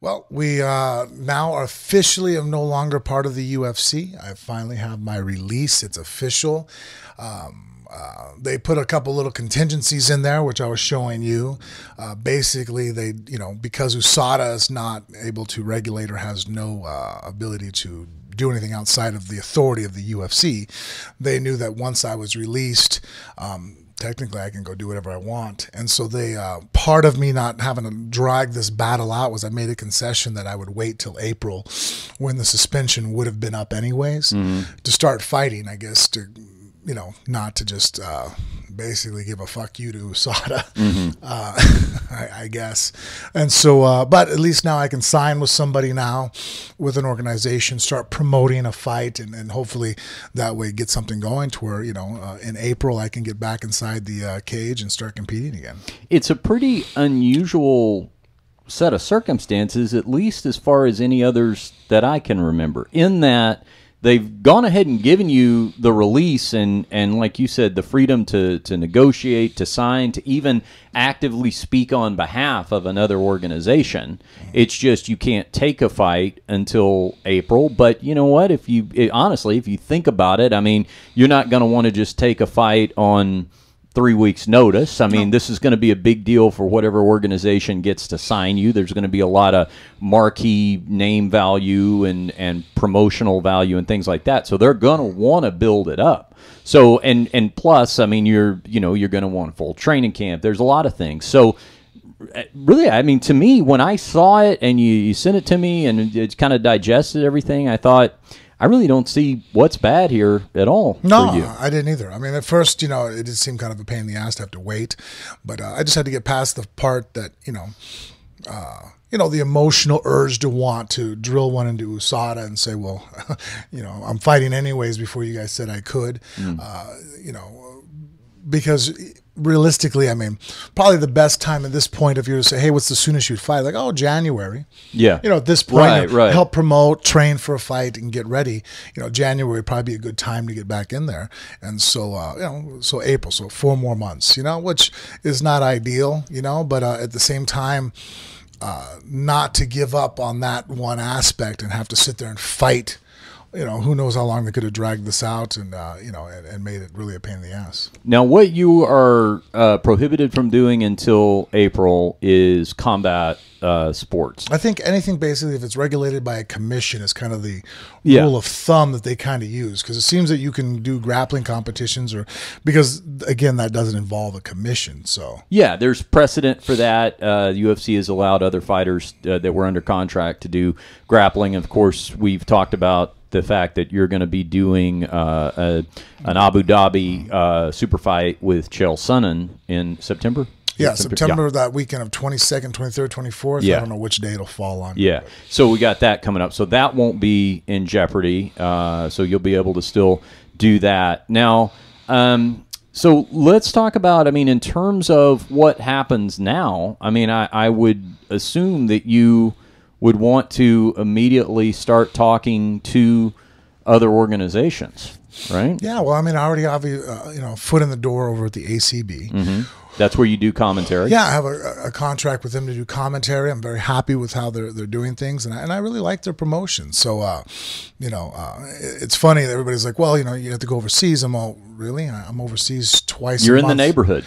Well, we now are officially am no longer part of the UFC. I finally have my release. It's official. They put a couple little contingencies in there, which I was showing you. Basically, they, because USADA is not able to regulate or has no ability to do anything outside of the authority of the UFC, they knew that once I was released, technically I can go do whatever I want. And so they, part of me not having to drag this battle out was I made a concession that I would wait till April when the suspension would have been up anyways to start fighting, I guess, to, not to just basically give a fuck you to USADA, I guess. And so, but at least now I can sign with somebody now, with an organization, start promoting a fight, and hopefully that way get something going to where, in April I can get back inside the cage and start competing again. It's a pretty unusual set of circumstances, at least as far as any others that I can remember, in that they've gone ahead and given you the release and like you said, the freedom to negotiate, to sign, to even actively speak on behalf of another organization. It's just you can't take a fight until April. But you know what? Honestly, if you think about it, I mean, you're not going to want to just take a fight on 3 weeks notice. I mean, this is going to be a big deal for whatever organization gets to sign you. There's going to be a lot of marquee name value and promotional value and things like that. So they're going to want to build it up. So, and plus, I mean, you're going to want a full training camp. There's a lot of things. So really, I mean, to me, when I saw it and you sent it to me and it kind of digested everything, I thought, I really don't see what's bad here at all for you. No, I didn't either. I mean, at first, it did seem kind of a pain in the ass to have to wait, but I just had to get past the part that, the emotional urge to want to drill one into USADA and say, well, I'm fighting anyways before you guys said I could, because realistically, I mean, probably the best time at this point, if you were to say, hey, what's the soonest you'd fight? Like, oh, January. Yeah. At this point, right. help promote, train for a fight, and get ready. January would probably be a good time to get back in there. And so, so April, so 4 more months, which is not ideal, but at the same time, not to give up on that one aspect and have to sit there and fight. Who knows how long they could have dragged this out and made it really a pain in the ass. Now, what you are prohibited from doing until April is combat sports. I think anything basically, if it's regulated by a commission, is kind of the rule of thumb that they kind of use, because it seems that you can do grappling competitions because, again, that doesn't involve a commission. So yeah, there's precedent for that. The UFC has allowed other fighters that were under contract to do grappling. Of course, we've talked about the fact that you're going to be doing an Abu Dhabi super fight with Chael Sonnen in September. Yeah, September, that weekend of 22nd, 23rd, 24th. I don't know which day it'll fall on. Yeah, so we got that coming up. So that won't be in jeopardy. So you'll be able to still do that. Now, so let's talk about, I mean, in terms of what happens now, I mean, I would assume that you would want to immediately start talking to other organizations, right? Yeah, well, I mean, I already have a foot in the door over at the ACB. That's where you do commentary? Yeah, I have a contract with them to do commentary. I'm very happy with how they're doing things, and I really like their promotion. So, it's funny that everybody's like, well, you have to go overseas. I'm all, really? I'm overseas twice You're a in month. the neighborhood.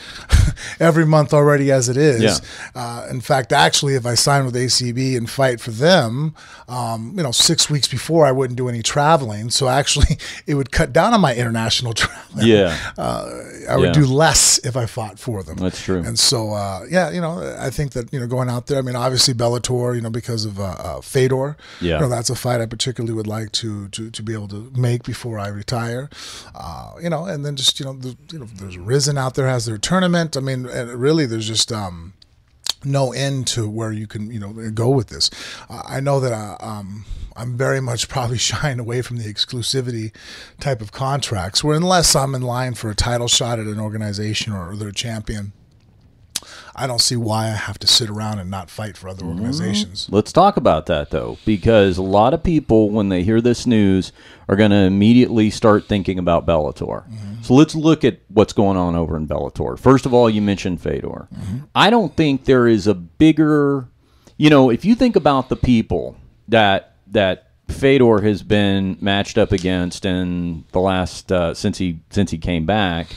Every month already as it is. Yeah. In fact, actually, if I sign with ACB and fight for them, 6 weeks before, I wouldn't do any traveling. So actually, it would cut down on my international traveling. Yeah. I would do less if I fought for them. That's true. And so, I think that, going out there, I mean, obviously Bellator, because of Fedor, that's a fight I particularly would like to be able to make before I retire. And then just, there's Risen out there, has their tournament. I mean, and really there's just no end to where you can, go with this. I know that I'm very much probably shying away from the exclusivity type of contracts, where unless I'm in line for a title shot at an organization or they're champion, I don't see why I have to sit around and not fight for other organizations. Let's talk about that, though, because a lot of people, when they hear this news, are going to immediately start thinking about Bellator. So let's look at what's going on over in Bellator. First of all, you mentioned Fedor. I don't think there is a bigger if you think about the people that Fedor has been matched up against in the last since he came back,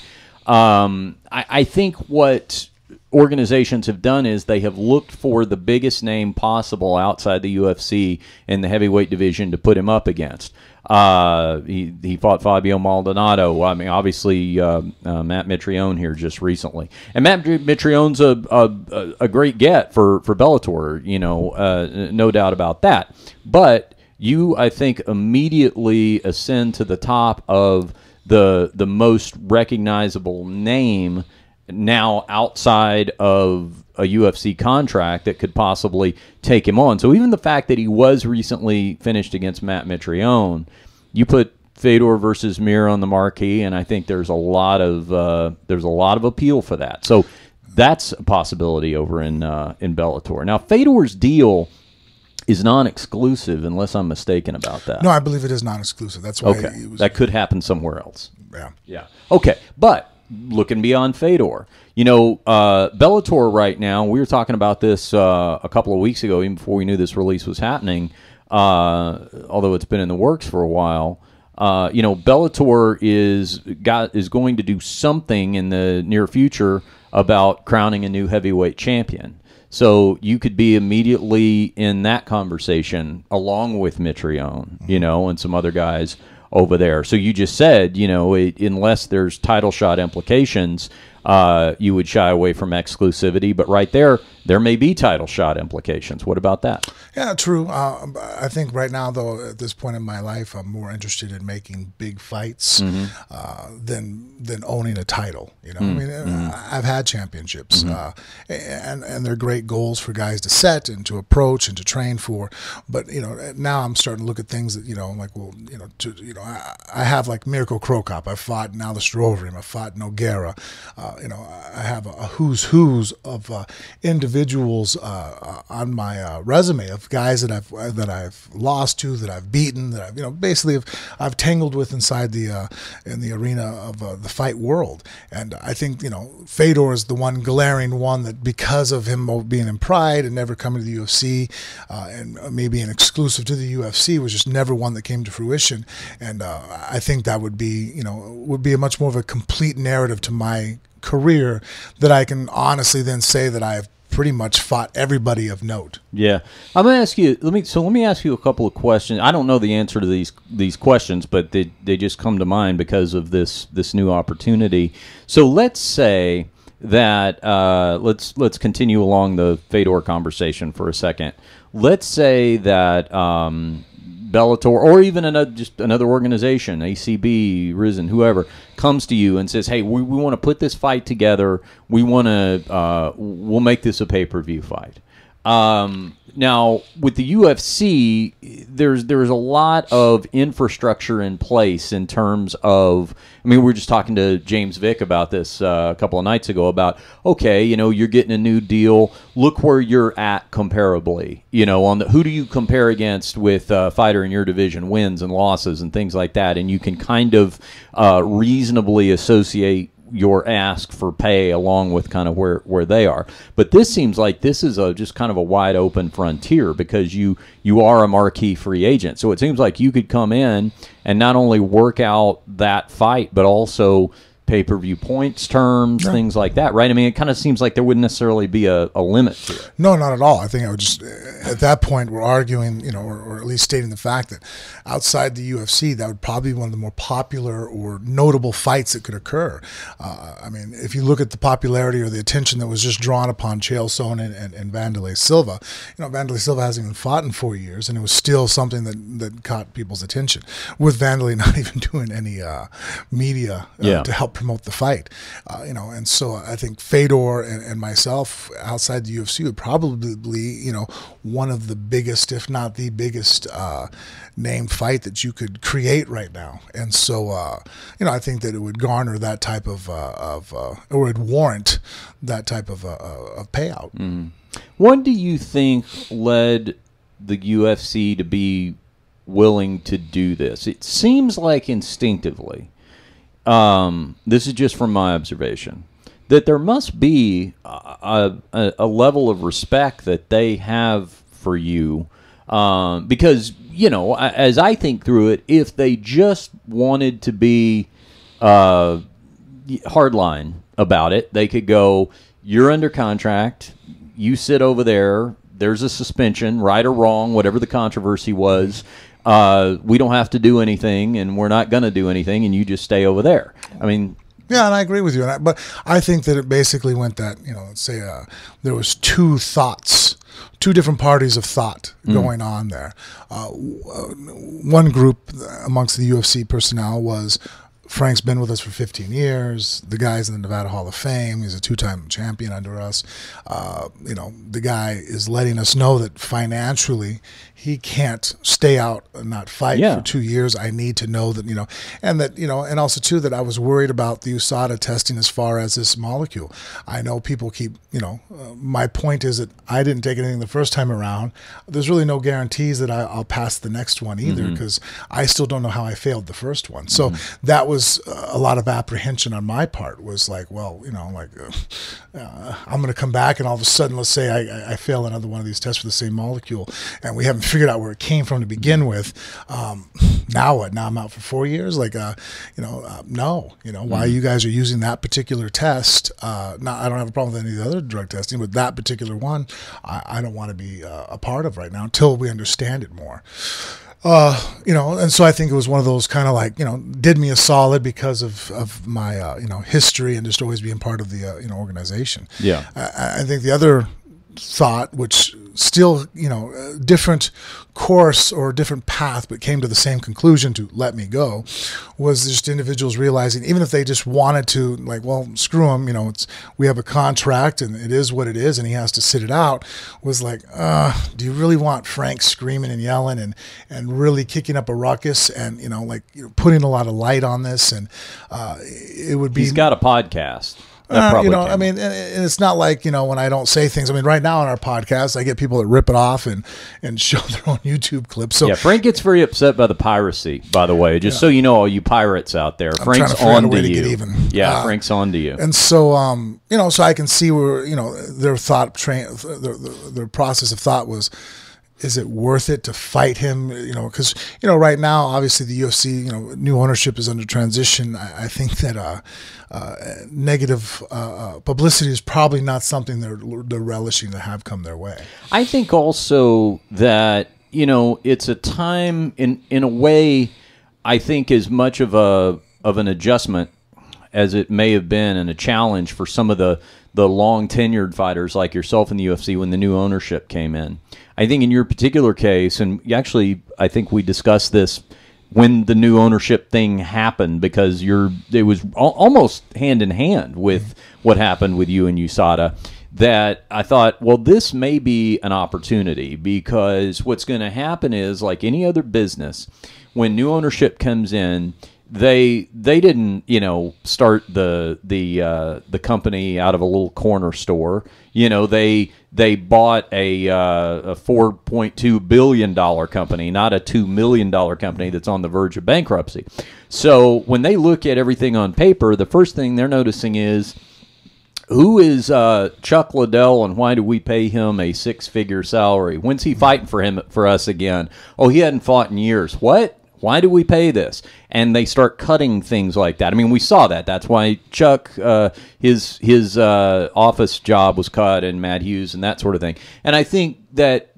I think what organizations have done is they have looked for the biggest name possible outside the UFC in the heavyweight division to put him up against. He fought Fabio Maldonado. I mean, obviously Matt Mitrione here just recently, and Matt Mitrione's a great get for Bellator. No doubt about that. But you, I think, immediately ascend to the top of the most recognizable name now outside of a UFC contract that could possibly take him on. So even the fact that he was recently finished against Matt Mitrione, you put Fedor versus Mir on the marquee, and I think there's a lot of appeal for that. So that's a possibility over in Bellator. Now Fedor's deal is non-exclusive, unless I'm mistaken about that. No, I believe it is non-exclusive. That's why that could happen somewhere else. Yeah. Okay, but looking beyond Fedor, Bellator right now, we were talking about this a couple of weeks ago, even before we knew this release was happening, although it's been in the works for a while. Bellator is going to do something in the near future about crowning a new heavyweight champion. So you could be immediately in that conversation along with Mitrione, and some other guys over there. So you just said, unless there's title shot implications, you would shy away from exclusivity. But right there may be title shot implications. What about that? Yeah, true. I think right now, though, at this point in my life, I'm more interested in making big fights than owning a title. I've had championships, and they're great goals for guys to set and to approach and to train for. But now I'm starting to look at things that I'm like, well, I have like Mirko Krokop. I fought in Alistair Overeem. I fought Nogueira. I have a who's of individuals on my resume of guys that I've lost to, that I've beaten, that I've tangled with inside in the arena of the fight world. And I think Fedor is the one glaring one that, because of him being in Pride and never coming to the UFC and maybe an exclusive to the UFC, was just never one that came to fruition. And I think that would be a much more of a complete narrative to my career, that I can honestly then say that I've pretty much fought everybody of note. Yeah, I'm gonna ask you. Let me ask you a couple of questions. I don't know the answer to these questions, but they just come to mind because of this new opportunity. So let's say that let's continue along the Fedor conversation for a second. Let's say that Bellator, or even another organization, ACB, Rizin, whoever, comes to you and says, "Hey, we want to put this fight together. We'll make this a pay-per-view fight." Now, with the UFC, there's a lot of infrastructure in place in terms of, we were just talking to James Vick about this a couple of nights ago about, okay, you're getting a new deal. Look where you're at comparably. On who do you compare against with a fighter in your division, wins and losses and things like that, and you can kind of reasonably associate your ask for pay along with kind of where they are. But this seems like this is just kind of a wide open frontier, because you are a marquee free agent. So it seems like you could come in and not only work out that fight, but also pay-per-view points terms, things like that, right? It kind of seems like there wouldn't necessarily be a limit to it. No, not at all. I think I would just, at that point, we're arguing, or at least stating the fact that outside the UFC, that would probably be one of the more popular or notable fights that could occur. If you look at the popularity or the attention that was just drawn upon Chael Sonnen and Wanderlei Silva, Wanderlei Silva hasn't even fought in 4 years, and it was still something that caught people's attention, with Wanderlei not even doing any media to help promote the fight. And so I think Fedor and myself outside the UFC would probably be, one of the biggest, if not the biggest, named fight that you could create right now. And so, I think that it would garner that type of or would warrant that type of payout. Mm-hmm. What do you think led the UFC to be willing to do this? It seems like instinctively, this is just from my observation, that there must be a level of respect that they have for you, because as I think through it, if they just wanted to be hardline about it, they could go, "You're under contract. You sit over there. There's a suspension, right or wrong, whatever the controversy was. We don't have to do anything, and we're not going to do anything, and you just stay over there." I mean, yeah, and I agree with you. But I think that it basically went that, let's say there was two different parties of thought going on there. One group amongst the UFC personnel was, Frank's been with us for 15 years. The guy's in the Nevada Hall of Fame. He's a two-time champion under us. The guy is letting us know that financially he can't stay out and not fight for 2 years. I need to know that, and also too that I was worried about the USADA testing as far as this molecule. I know people keep, my point is that I didn't take anything the first time around. There's really no guarantees that I'll pass the next one either, because I still don't know how I failed the first one. So that was a lot of apprehension on my part, was like, well, I'm going to come back and all of a sudden, let's say I fail another one of these tests for the same molecule, and we haven't figured out where it came from to begin with. Now what? Now I'm out for 4 years? No. Why you guys are using that particular test? I don't have a problem with any of the other drug testing, but that particular one, I don't want to be a part of right now until we understand it more. And so I think it was one of those kind of like, did me a solid because of my, history and just always being part of the, organization. Yeah. I think the other thought, which still, different course or different path, but came to the same conclusion to let me go, was just individuals realizing, even if they just wanted to, like, well, screw him, we have a contract and it is what it is and he has to sit it out, was like, do you really want Frank screaming and yelling and really kicking up a ruckus and, putting a lot of light on this? And it would be... He's got a podcast. And it's not like, when I don't say things. I mean, right now on our podcast, I get people that rip it off and show their own YouTube clips. So yeah, Frank gets very upset by the piracy, by the way, just so you know, all you pirates out there. Frank's on to you. Get even. Yeah, Frank's on to you. And so, so I can see where, their thought their process of thought was, is it worth it to fight him? Because, right now, obviously the UFC, new ownership is under transition. I think that negative publicity is probably not something they're relishing to have come their way. I think also that, it's a time in a way, I think as much of an adjustment as it may have been, and a challenge for some of the long tenured fighters like yourself in the UFC when the new ownership came in. I think in your particular case, and actually I think we discussed this when the new ownership thing happened, because it was almost hand in hand with what happened with you and USADA, that I thought, well, this may be an opportunity, because what's going to happen is, like any other business, when new ownership comes in, they didn't start the company out of a little corner store. They bought a $4.2 billion company, not a $2 million company that's on the verge of bankruptcy. So when they look at everything on paper, the first thing they're noticing is, who is Chuck Liddell, and why do we pay him a six-figure salary? When's he fighting for us again? Oh, he hadn't fought in years. What? Why do we pay this? And they start cutting things like that. I mean, we saw that. That's why Chuck, his office job was cut, and Matt Hughes and that sort of thing. And I think that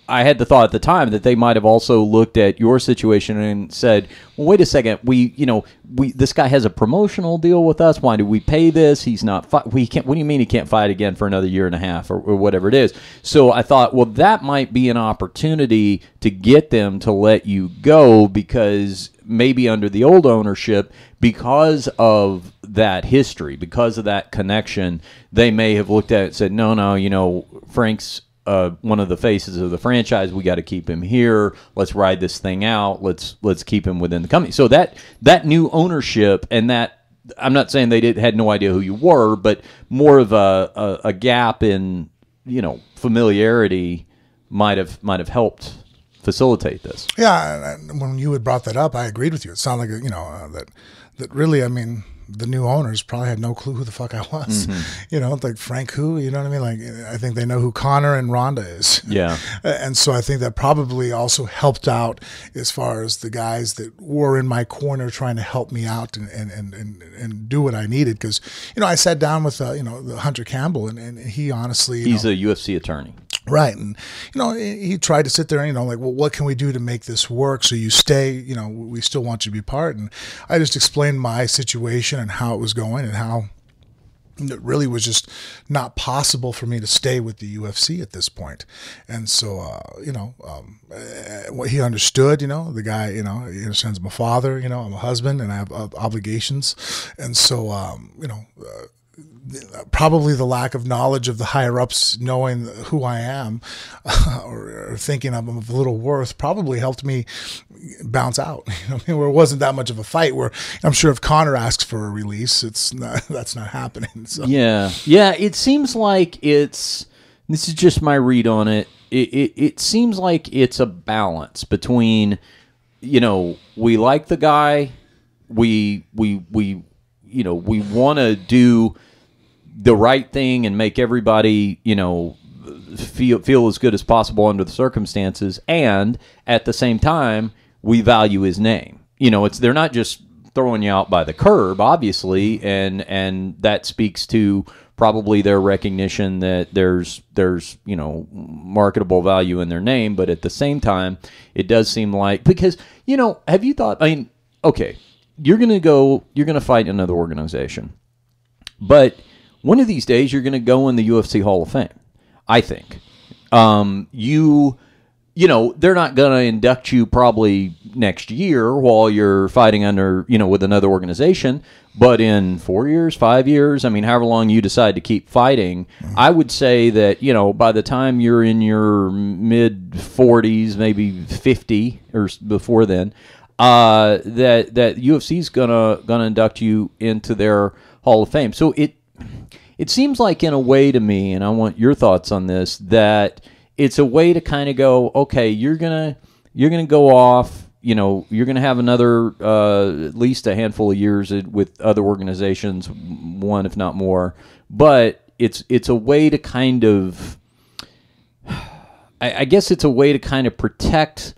I had the thought at the time that they might have also looked at your situation and said, well, wait a second, this guy has a promotional deal with us. Why do we pay this? He's not what do you mean he can't fight again for another year and a half or whatever it is? So I thought, well, that might be an opportunity to get them to let you go, because maybe under the old ownership, because of that history, because of that connection, they may have looked at it and said, no, Frank's one of the faces of the franchise. We got to keep him here. Let's ride this thing out. Let's keep him within the company. So that new ownership, and that, I'm not saying they had no idea who you were, but more of a gap in familiarity might have helped facilitate this. Yeah, and when you had brought that up, I agreed with you. It sounded like that really, I mean, the new owners probably had no clue who the fuck I was. You know, like Frank who, you know what I mean? Like, I think they know who Connor and Rhonda is. Yeah. And so I think that probably also helped out as far as the guys that were in my corner trying to help me out and do what I needed. Because, you know, I sat down with, you know, the Hunter Campbell, and he honestly... He's a UFC attorney. Right. And, you know, he tried to sit there and, you know, like, well, what can we do to make this work so you stay? You know, we still want you to be part. And I just explained my situation and how it was going and how it really was just not possible for me to stay with the UFC at this point. And so, you know, what he understood, you know, the guy, you know, he understands I'm a father, you know, I'm a husband, and I have obligations. And so, you know, probably the lack of knowledge of the higher ups knowing who I am or thinking I'm of little worth probably helped me bounce out. You know, I mean, where it wasn't that much of a fight, where I'm sure if Connor asks for a release, that's not happening. So. Yeah. It seems like this is just my read on it. It seems like it's a balance between, you know, we like the guy, we you know, we want to do the right thing and make everybody, you know, feel as good as possible under the circumstances, and at the same time, we value his name. You know, they're not just throwing you out by the curb, obviously, and that speaks to probably their recognition that there's you know, marketable value in their name, but at the same time, it does seem like, because, you know, have you thought, I mean, okay, you're going to fight another organization, but one of these days, you're going to go in the UFC Hall of Fame, I think. You know, they're not going to induct you probably next year while you're fighting under, you know, with another organization, but in 4 years, 5 years, I mean, however long you decide to keep fighting, I would say that, you know, by the time you're in your mid-40s, maybe 50 or before then, that UFC's gonna induct you into their Hall of Fame. So it seems like, in a way to me, and I want your thoughts on this, that it's a way to kind of go, okay, you're gonna go off, you know, you're gonna have another at least a handful of years with other organizations, one if not more, but it's a way to kind of, I guess it's a way to kind of protect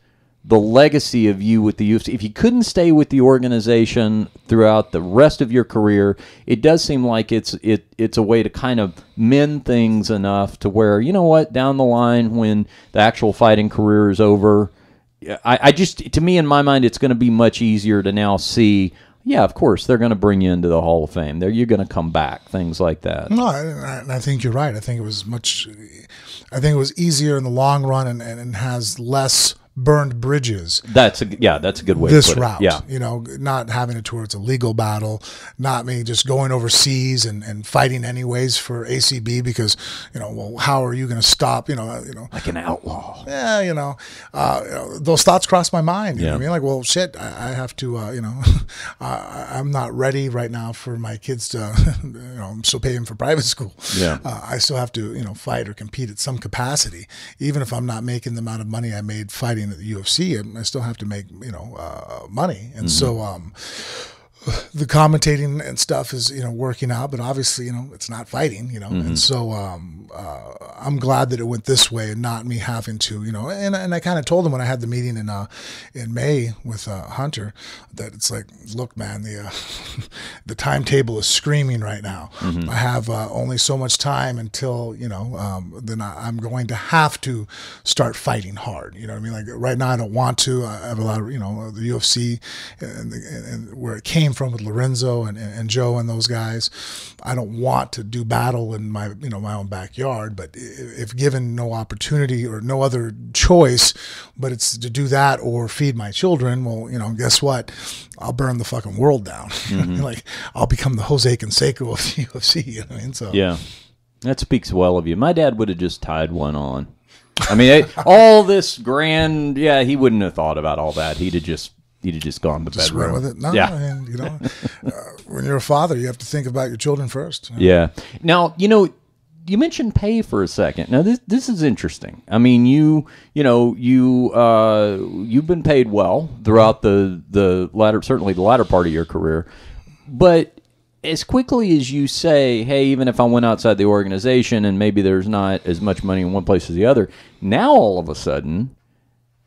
the legacy of you with the UFC. If you couldn't stay with the organization throughout the rest of your career, it does seem like it's a way to kind of mend things enough to where, you know what, down the line when the actual fighting career is over, I just, to me, in my mind, it's going to be much easier to now see, yeah, of course, they're going to bring you into the Hall of Fame. You're going to come back, things like that. No, I think you're right. I think it was easier in the long run and has less burned bridges. That's a good way this to put route. It. Yeah. You know, not having it towards a legal battle, not me just going overseas and fighting anyways for ACB because, you know, well, how are you going to stop, you know, like an outlaw. Yeah, you know, those thoughts crossed my mind. You know what I mean? Like, well, shit, I have to, you know, I'm not ready right now for my kids to, you know, I'm still paying for private school. Yeah. I still have to, you know, fight or compete at some capacity, even if I'm not making the amount of money I made fighting at the UFC, I still have to make, you know, money. And so the commentating and stuff is, you know, working out, but obviously, you know, it's not fighting, you know. And so I'm glad that it went this way and not me having to, you know, and I kind of told him when I had the meeting in May with Hunter that it's like, look, man, the timetable is screaming right now. I have only so much time until, you know, then I'm going to have to start fighting hard. You know what I mean? Like right now, I don't want to. I have a lot of, you know, the UFC and where it came from with Lorenzo and Joe and those guys. I don't want to do battle in my, you know, my own backyard, but if given no opportunity or no other choice, but it's to do that or feed my children, well, you know, guess what? I'll burn the fucking world down. Like I'll become the Jose Canseco of the UFC. You know what I mean? So yeah, that speaks well of you. My dad would have just tied one on. I mean, all this grand, yeah, he wouldn't have thought about all that. He'd have just gone to just bedroom. Run with it. No, yeah. I mean, you know, when you're a father, you have to think about your children first. You know? Yeah. Now, you know, you mentioned pay for a second. Now, this is interesting. I mean, you've been paid well throughout the latter, certainly the latter part of your career, but as quickly as you say, hey, even if I went outside the organization and maybe there's not as much money in one place as the other, now all of a sudden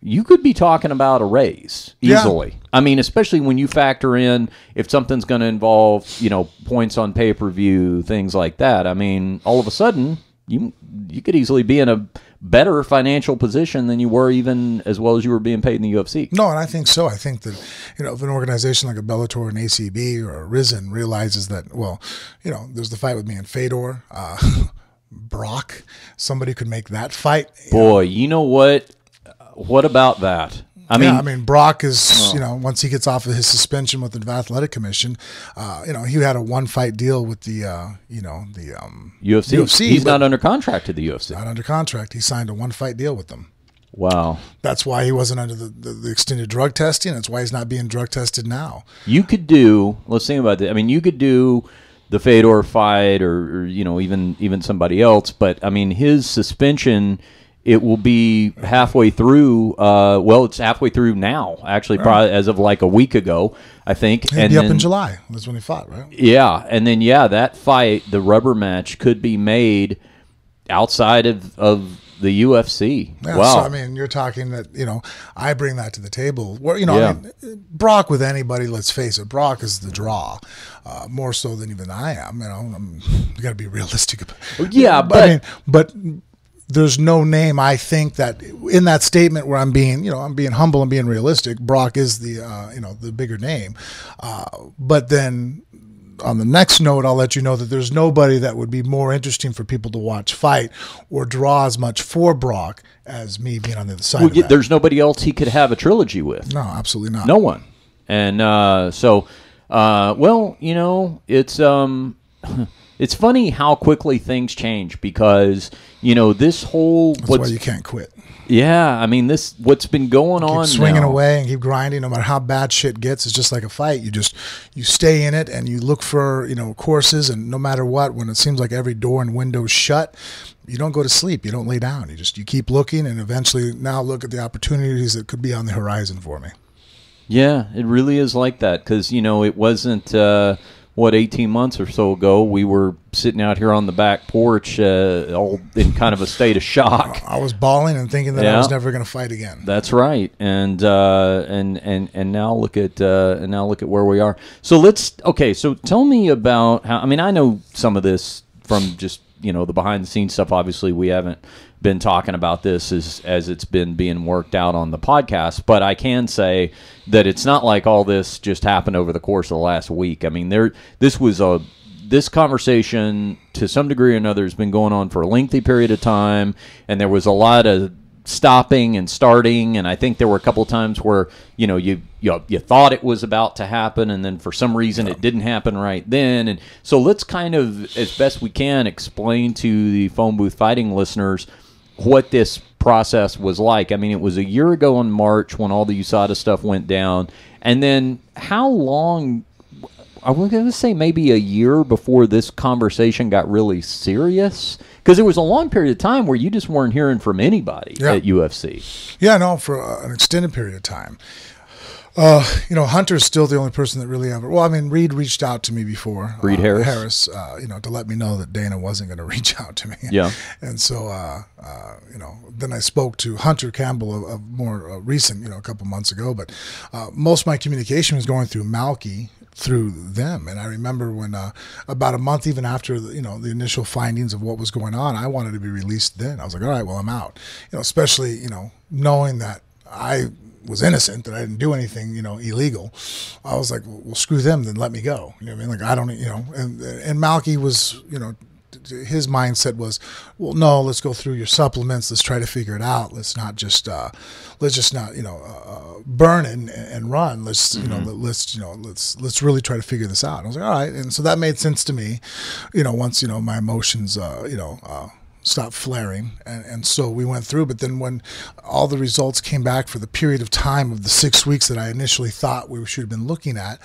you could be talking about a raise easily. Yeah. I mean, especially when you factor in if something's going to involve, points on pay-per-view, things like that. I mean, all of a sudden you could easily be in a better financial position than you were even as well as you were being paid in the UFC. No, and I think so. I think that, if an organization like a Bellator, an ACB, or a Rizin realizes that, well, there's the fight with me and Fedor, Brock, somebody could make that fight. Boy, you know what? What about that? I mean, Brock is, once he gets off of his suspension with the Athletic Commission, he had a one-fight deal with the UFC. He's not under contract to the UFC. Not under contract. He signed a one-fight deal with them. Wow. That's why he wasn't under the extended drug testing. That's why he's not being drug tested now. You could do, let's think about that. I mean, you could do the Fedor fight or even somebody else, but, I mean, his suspension, it will be halfway through. It's halfway through now, actually, probably as of like a week ago, I think. He'll be up in July. That's when he fought, right? Yeah, and then that fight, the rubber match, could be made outside of the UFC. Yeah, wow. So, I mean, you're talking that, I bring that to the table. Where, I mean, Brock with anybody, let's face it, Brock is the draw, more so than even I am. You got to be realistic about it. Yeah, but there's no name, I think, that in that statement where I'm being humble and being realistic, Brock is the bigger name. But then on the next note, I'll let you know that there's nobody that would be more interesting for people to watch fight or draw as much for Brock as me being on the other side of that. There's nobody else he could have a trilogy with. No, absolutely not. No one. And it's funny how quickly things change because, this whole... That's why you can't quit. Yeah, I mean, what's been going on keep swinging now. Away and keep grinding no matter how bad shit gets. It's just like a fight. You stay in it and you look for, courses, and no matter what, when it seems like every door and window is shut, you don't go to sleep. You don't lay down. You keep looking and eventually now look at the opportunities that could be on the horizon for me. Yeah, it really is like that because, it wasn't... 18 months or so ago, we were sitting out here on the back porch, all in kind of a state of shock. I was bawling and thinking that I was never going to fight again. That's right, and now look at where we are. So So tell me about how. I mean, I know some of this from just the behind the scenes stuff. Obviously, we haven't been talking about this as it's been being worked out on the podcast, but I can say that it's not like all this just happened over the course of the last week. I mean, this conversation to some degree or another has been going on for a lengthy period of time, and there was a lot of stopping and starting, and I think there were a couple of times where you thought it was about to happen, and then for some reason it didn't happen right then. And so let's kind of, as best we can, explain to the Phone Booth Fighting listeners what this process was like. I mean, it was a year ago in March when all the USADA stuff went down, and then how long? I was going to say maybe a year before this conversation got really serious, because there was a long period of time where you just weren't hearing from anybody at UFC. Yeah, no, for an extended period of time. Hunter's still the only person that really ever. Well, I mean, Reed reached out to me before. Reed Harris. To let me know that Dana wasn't going to reach out to me. Yeah. And so, then I spoke to Hunter Campbell of more recent, a couple months ago. But most of my communication was going through Malky, through them. And I remember when about a month even after the initial findings of what was going on, I wanted to be released then. I was like, all right, well, I'm out. Especially knowing that I was innocent, that I didn't do anything illegal. I was like, well, screw them, then let me go. You know what I mean? Like, I don't, and Malky was, his mindset was, well, no, let's go through your supplements. Let's try to figure it out. Let's not just burn and run. Let's, let's really try to figure this out. And I was like, all right. And so that made sense to me, once, my emotions, stopped flaring. And so we went through. But then when all the results came back for the period of time of the 6 weeks that I initially thought we should have been looking at,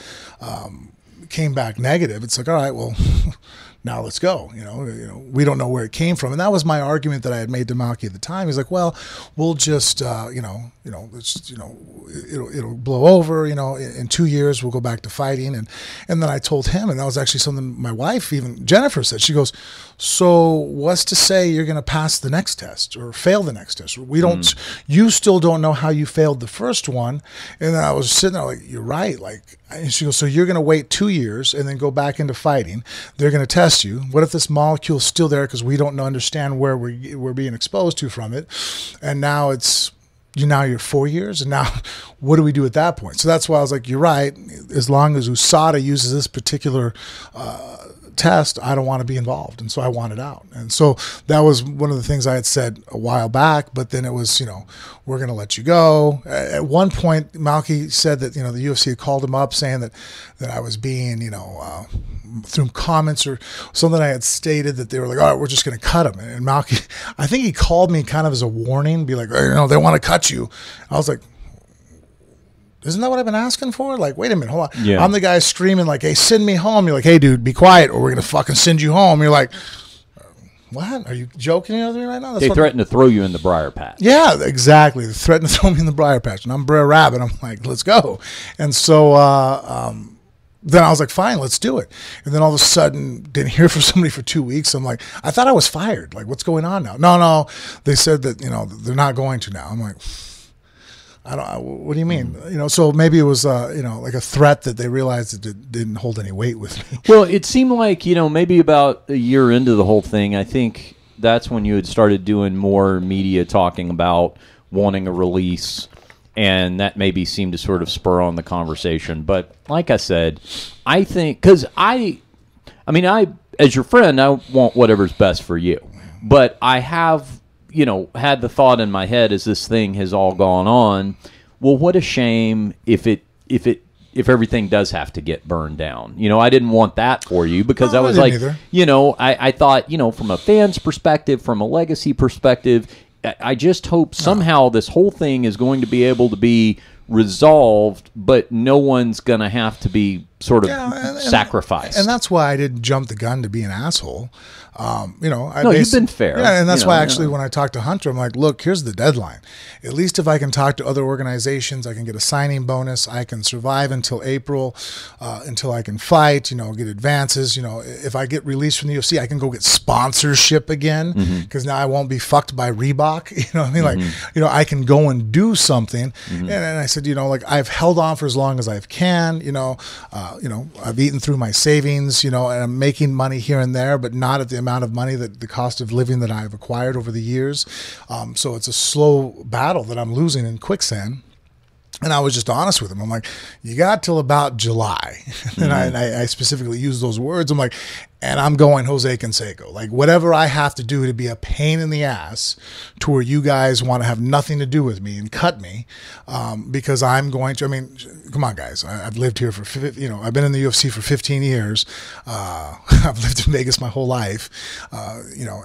came back negative, it's like, all right, well, Now let's go. We don't know where it came from. And that was my argument that I had made to Malky at the time. He's like, well, we'll just, it'll blow over, in 2 years we'll go back to fighting. And then I told him, and that was actually something my wife, even Jennifer, said. She goes, so what's to say you're going to pass the next test or fail the next test? We don't, you still don't know how you failed the first one. And then I was sitting there like, you're right. And she goes, so you're going to wait 2 years and then go back into fighting. They're going to test you. What if this molecule is still there because we don't understand where we're being exposed to from it? And now you're 4 years, and now what do we do at that point? So that's why I was like, you're right. As long as USADA uses this particular test, I don't want to be involved. And so I wanted out. And so that was one of the things I had said a while back, but then it was, we're going to let you go. At one point, Malky said that, the UFC had called him up saying that I was being, through comments or something I had stated that they were like, all right, we're just going to cut him. And Malky, I think he called me kind of as a warning, be like, they want to cut you. I was like, isn't that what I've been asking for? Like, wait a minute, hold on. Yeah. I'm the guy screaming like, hey, send me home. You're like, hey, dude, be quiet or we're going to fucking send you home. You're like, what? Are you joking with me right now? They threatened to throw you in the briar patch. Yeah, exactly. They threatened to throw me in the briar patch. And I'm Brer Rabbit. I'm like, let's go. And so then I was like, fine, let's do it. And then all of a sudden, didn't hear from somebody for 2 weeks. I'm like, I thought I was fired. Like, what's going on now? No. They said that, they're not going to now. I'm like, what do you mean? So maybe it was, like a threat that they realized that it didn't hold any weight with me. Well, it seemed like, maybe about a year into the whole thing, I think that's when you had started doing more media talking about wanting a release, and that maybe seemed to sort of spur on the conversation. But like I said, I think, because I as your friend, I want whatever's best for you. But I have had the thought in my head as this thing has all gone on, well, what a shame if everything does have to get burned down. I didn't want that for you because I was like, either. I thought, from a fan's perspective, from a legacy perspective, I just hope somehow this whole thing is going to be able to be resolved, but no one's going to have to be sort of sacrificed. And that's why I didn't jump the gun to be an asshole. You've been fair. Yeah, and that's why actually when I talked to Hunter, I'm like, look, here's the deadline. At least if I can talk to other organizations, I can get a signing bonus. I can survive until April, until I can fight, get advances. If I get released from the UFC, I can go get sponsorship again because now I won't be fucked by Reebok. Like, I can go and do something. And I said, I've held on for as long as I can. I've eaten through my savings, and I'm making money here and there, but not at the amount of money that the cost of living that I've acquired over the years. So it's a slow battle that I'm losing in quicksand. And I was just honest with him. I'm like, you got till about July. And I specifically used those words. I'm like, and I'm going Jose Canseco. Like, whatever I have to do to be a pain in the ass to where you guys want to have nothing to do with me and cut me, because I'm going to, come on, guys. I've lived here for, I've been in the UFC for 15 years. I've lived in Vegas my whole life.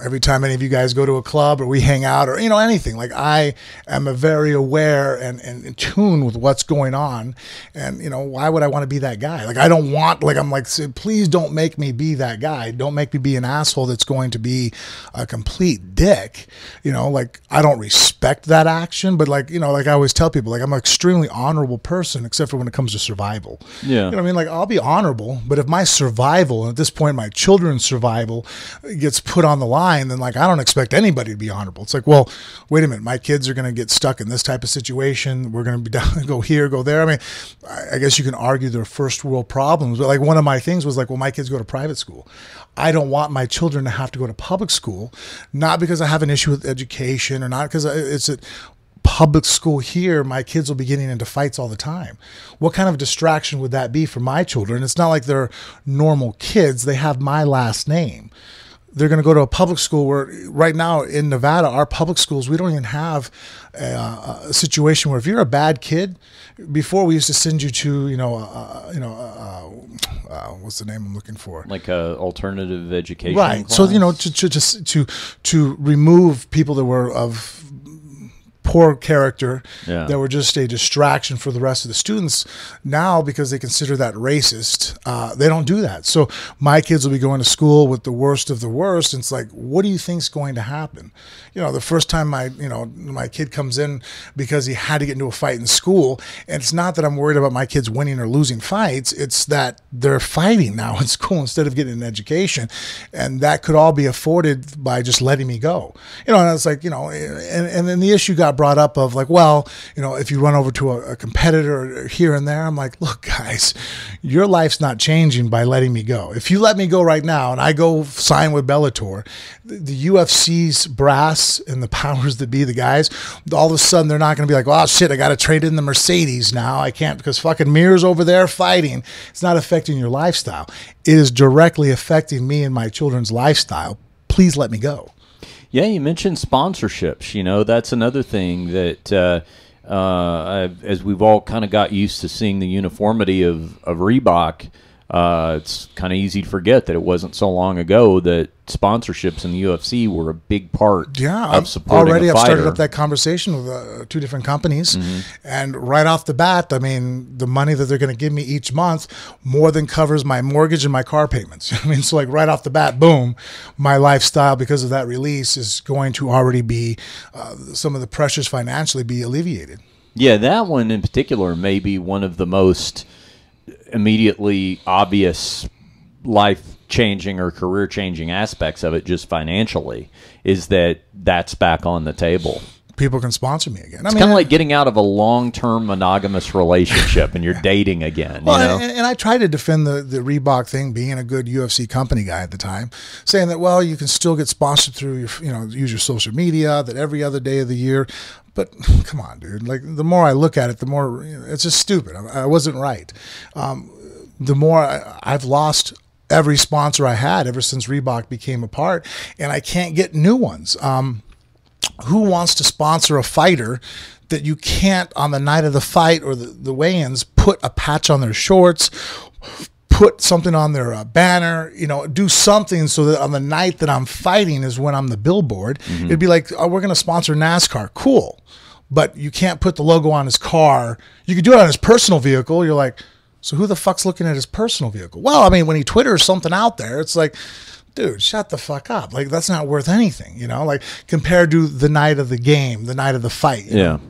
Every time any of you guys go to a club or we hang out or, anything, like I am very aware and in tune with what's going on. And, why would I want to be that guy? Like, I don't want, like, I'm like, please don't make me be that guy. Don't make me be an asshole that's going to be a complete dick. Like, I don't respect that action, but like I always tell people, like, I'm an extremely honorable person, except for when it comes to survival. Yeah. Like, I'll be honorable, but if my survival, and at this point, my children's survival gets put on the line, then like, I don't expect anybody to be honorable. It's like, well, wait a minute, my kids are going to get stuck in this type of situation. We're going to be down, go here, go there. I guess you can argue they're first world problems, but like one of my things was like, well, my kids go to private school. I don't want my children to have to go to public school, not because I have an issue with education or not because it's a public school here. My kids will be getting into fights all the time. What kind of distraction would that be for my children? It's not like they're normal kids. They have my last name. They're going to go to a public school where right now in Nevada, our public schools, we don't even have a situation where if you're a bad kid, before we used to send you to, what's the name I'm looking for? Like a alternative education class. So, to remove people that were of poor character Yeah. that were just a distraction for the rest of the students. Now, because they consider that racist, they don't do that. So my kids will be going to school with the worst of the worst. And it's like, what do you think's going to happen? You know, the first time my kid comes in because he had to get into a fight in school, and it's not that I'm worried about my kids winning or losing fights. It's that they're fighting now in school instead of getting an education. And that could all be afforded by just letting me go. You know, and it's like, you know, and then the issue got brought up of like, well, you know, if you run over to a competitor here and there, I'm like, look, guys, your life's not changing by letting me go. If you let me go right now and I go sign with Bellator, the UFC's brass and the powers that be, the guys, all of a sudden they're not going to be like, oh shit, I got to trade in the Mercedes now. I can't because fucking Mir's over there fighting. It's not affecting your lifestyle. It is directly affecting me and my children's lifestyle. Please let me go. Yeah, you mentioned sponsorships. You know, that's another thing that as we've all kind of got used to seeing the uniformity of Reebok, it's kind of easy to forget that it wasn't so long ago that sponsorships in the UFC were a big part of supporting already a I've fighter. started up that conversation with 2 different companies, and right off the bat, I mean, the money that they're going to give me each month more than covers my mortgage and my car payments. I mean, so like right off the bat, boom, my lifestyle because of that release is going to already be some of the pressures financially be alleviated. Yeah, that one in particular may be one of the most immediately obvious life-changing or career-changing aspects of it, just financially, is that that's back on the table. People can sponsor me again. It's kind of like getting out of a long-term monogamous relationship and you're dating again. Well, you know? and I tried to defend the Reebok thing, being a good UFC company guy at the time, saying that, well, you can still get sponsored through your, you know, use your social media, that every other day of the year. But come on, dude. Like, the more I look at it, the more, you know, it's just stupid. I wasn't right. The more I've lost every sponsor I had ever since Reebok became a part, and I can't get new ones. Who wants to sponsor a fighter that you can't, on the night of the fight or the weigh-ins, put a patch on their shorts, put something on their banner, you know, do something so that on the night that I'm fighting is when I'm the billboard. It'd be like, oh, we're going to sponsor NASCAR. Cool. But you can't put the logo on his car. You could do it on his personal vehicle. You're like, so who the fuck's looking at his personal vehicle? Well, I mean, when he Twitters something out there, it's like, dude, shut the fuck up. Like, that's not worth anything, you know, like compared to the night of the game, the night of the fight. You know?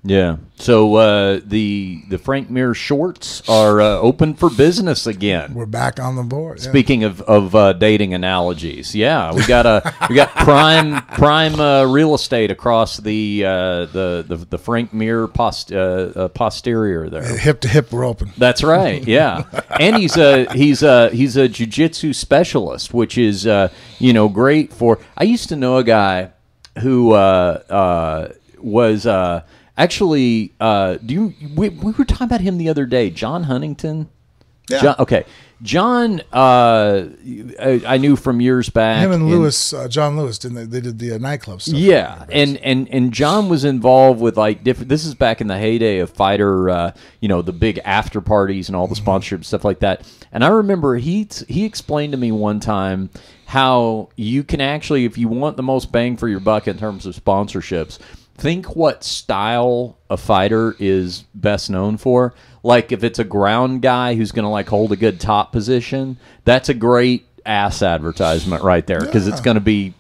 Yeah. So the Frank Mir shorts are open for business again. We're back on the board. Yeah. Speaking of dating analogies, yeah, we got prime real estate across the Frank Mir posterior there. Hip to hip, we're open. That's right. Yeah, and he's a jiu-jitsu specialist, which is great for. I used to know a guy who was. Actually, we were talking about him the other day, John Huntington. Yeah. John, I knew from years back. Him and Lewis, John Lewis, didn't they did the nightclub stuff. Yeah, and John was involved with like different. This is back in the heyday of fighter, the big after parties and all the sponsorship stuff like that. And I remember he explained to me one time how you can actually, if you want the most bang for your buck in terms of sponsorships, think what style a fighter is best known for. Like if it's a ground guy who's going to like hold a good top position, that's a great ass advertisement right there because it's going to be,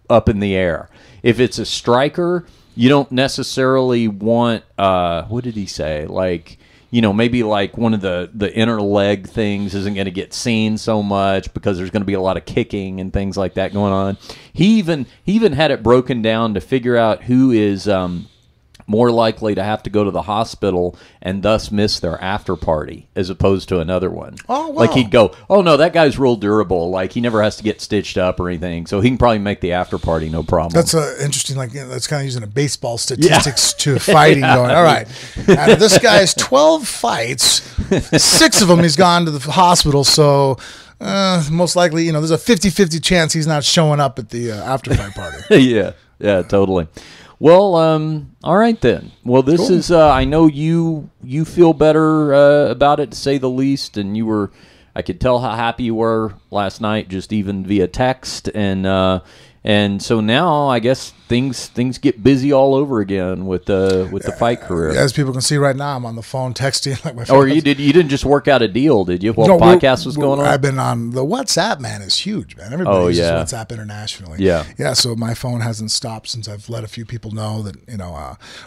up in the air. If it's a striker, you don't necessarily want, what did he say? Like, maybe like one of the inner leg things isn't going to get seen so much because there's going to be a lot of kicking and things like that going on. He even had it broken down to figure out who is more likely to have to go to the hospital and thus miss their after party as opposed to another one. Oh, wow. Like he'd go, oh no, that guy's real durable. Like he never has to get stitched up or anything, so he can probably make the after party no problem. That's interesting. Like that's kind of using a baseball statistics to fighting. Going, all right, out of this guy's 12 fights, 6 of them he's gone to the hospital. So most likely, there's a 50-50 chance he's not showing up at the after fight party. Yeah, totally. Well, all right then. Well, this is. I know you feel better about it, to say the least, and I could tell how happy you were last night, just even via text, and And so now I guess things get busy all over again with the fight career. As people can see right now, I'm on the phone texting like my phone. Or you didn't just work out a deal, did you? While No, podcast was going on? I've been on the WhatsApp, man, is huge, man. Everybody uses yeah. WhatsApp internationally. Yeah. Yeah, so my phone hasn't stopped since I've let a few people know that,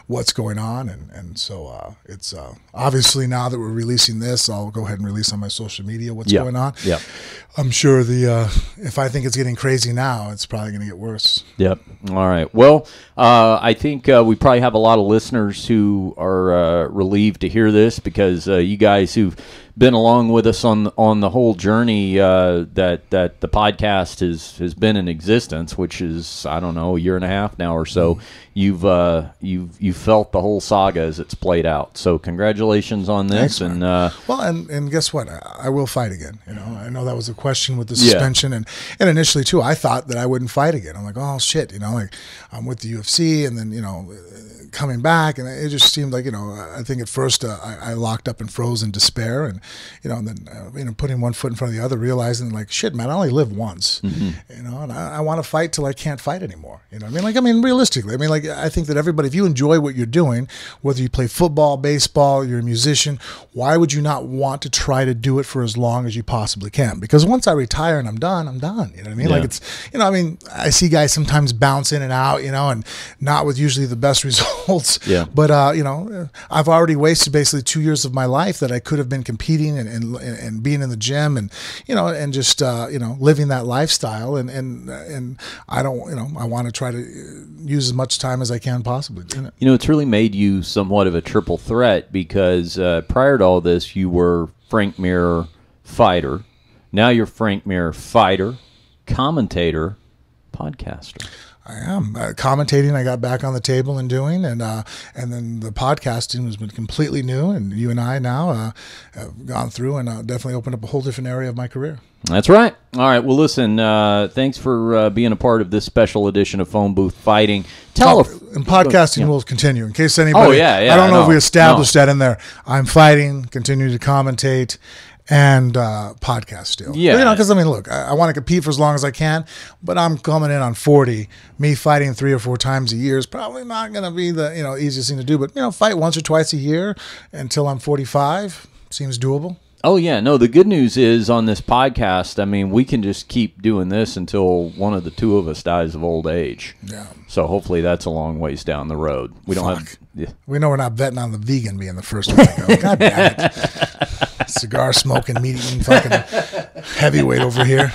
what's going on. And so it's obviously now that we're releasing this, I'll go ahead and release on my social media what's going on. Yeah. I'm sure if I think it's getting crazy now, it's probably going to get worse. Yep. All right. Well, I think we probably have a lot of listeners who are relieved to hear this because you guys who've been along with us on the whole journey that the podcast has been in existence, which is, I don't know, a year and a half now or so. You've felt the whole saga as it's played out. So congratulations on this. Thanks, and and guess what? I will fight again. I know that was a question with the suspension, and initially too, I thought that I wouldn't fight again. I'm like, oh shit, like I'm with the UFC, and then coming back, and it just seemed like I think at first I locked up and froze in despair, and and then putting one foot in front of the other, realizing like shit, man, I only live once, and I want to fight till I can't fight anymore. Realistically, I think that everybody, if you enjoy what you're doing, whether you play football, baseball, you're a musician, why would you not want to try to do it for as long as you possibly can? Because once I retire and I'm done, I'm done. You know what I mean? Yeah. Like it's, I see guys sometimes bounce in and out, and not with usually the best results. Yeah. But, I've already wasted basically 2 years of my life that I could have been competing and being in the gym and, and just, living that lifestyle. And I don't, I want to try to use as much time as I can possibly. It's really made you somewhat of a triple threat because prior to all this, you were Frank Mir fighter. Now you're Frank Mir fighter, commentator, podcaster. I am commentating. I got back on the table and doing, and then the podcasting has been completely new. And you and I now have gone through and definitely opened up a whole different area of my career. That's right. All right. Well, listen. Thanks for being a part of this special edition of Phone Booth Fighting. And podcasting will continue in case anybody. Oh yeah. I don't know if we established that in there. I'm fighting, continue to commentate, and podcast still. Yeah. Because look, I want to compete for as long as I can, but I'm coming in on 40. Me fighting 3 or 4 times a year is probably not going to be the easiest thing to do. But fight once or twice a year until I'm 45 seems doable. Oh yeah, no. The good news is on this podcast, we can just keep doing this until one of the two of us dies of old age. Yeah. So hopefully that's a long ways down the road. We don't have. Yeah. We know we're not betting on the vegan being the first one to go. God damn it! Cigar smoking, meat eating, fucking heavyweight over here.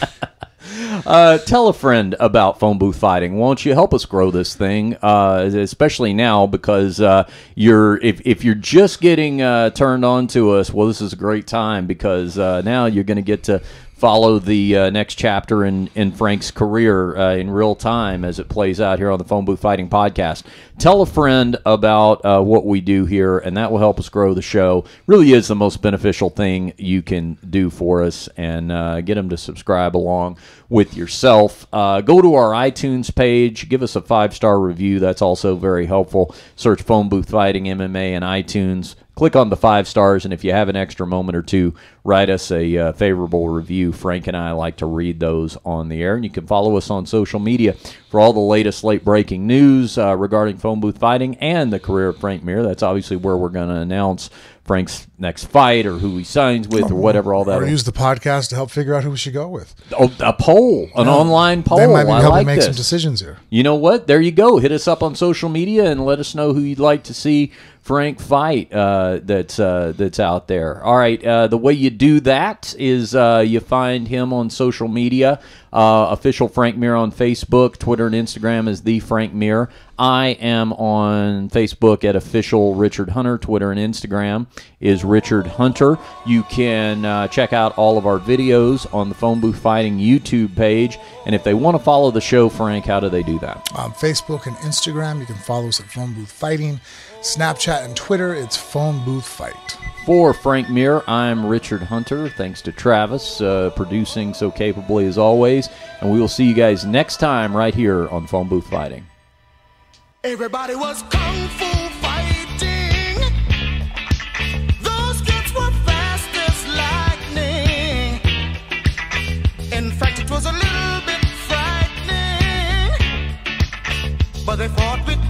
Tell a friend about Phone Booth Fighting. Won't you help us grow this thing, especially now because if you're just getting turned on to us, well, this is a great time because now you're going to get to follow the next chapter in Frank's career in real time as it plays out here on the Phone Booth Fighting podcast. Tell a friend about what we do here, and that will help us grow the show. Really is the most beneficial thing you can do for us, and get them to subscribe along with yourself. Go to our iTunes page. Give us a 5-star review. That's also very helpful. Search Phone Booth Fighting MMA in iTunes. Click on the 5 stars, and if you have an extra moment or two, write us a favorable review. Frank and I like to read those on the air, and you can follow us on social media for all the latest late-breaking news regarding Phone Booth Fighting and the career of Frank Mir. That's obviously where we're going to announce Frank's next fight or who he signs with or whatever all that Or is. use the podcast to help figure out who we should go with. Oh, a poll, an online poll. That might be I helping like make this. some decisions here. You know what? There you go. Hit us up on social media and let us know who you'd like to see Frank fight that's out there. All right. The way you do that is you find him on social media. Official Frank Mir on Facebook, Twitter, and Instagram is The Frank Mir. I am on Facebook at Official Richard Hunter. Twitter and Instagram is Richard Hunter. You can check out all of our videos on the Phone Booth Fighting YouTube page. And if they want to follow the show, Frank, how do they do that? On Facebook and Instagram, you can follow us at Phone Booth Fighting. Snapchat and Twitter, it's Phone Booth Fight. For Frank Mir, I'm Richard Hunter. Thanks to Travis producing so capably as always. And we will see you guys next time right here on Phone Booth Fighting. Everybody was kung fu fighting. Those kids were fast as lightning. In fact, it was a little bit frightening. they fought with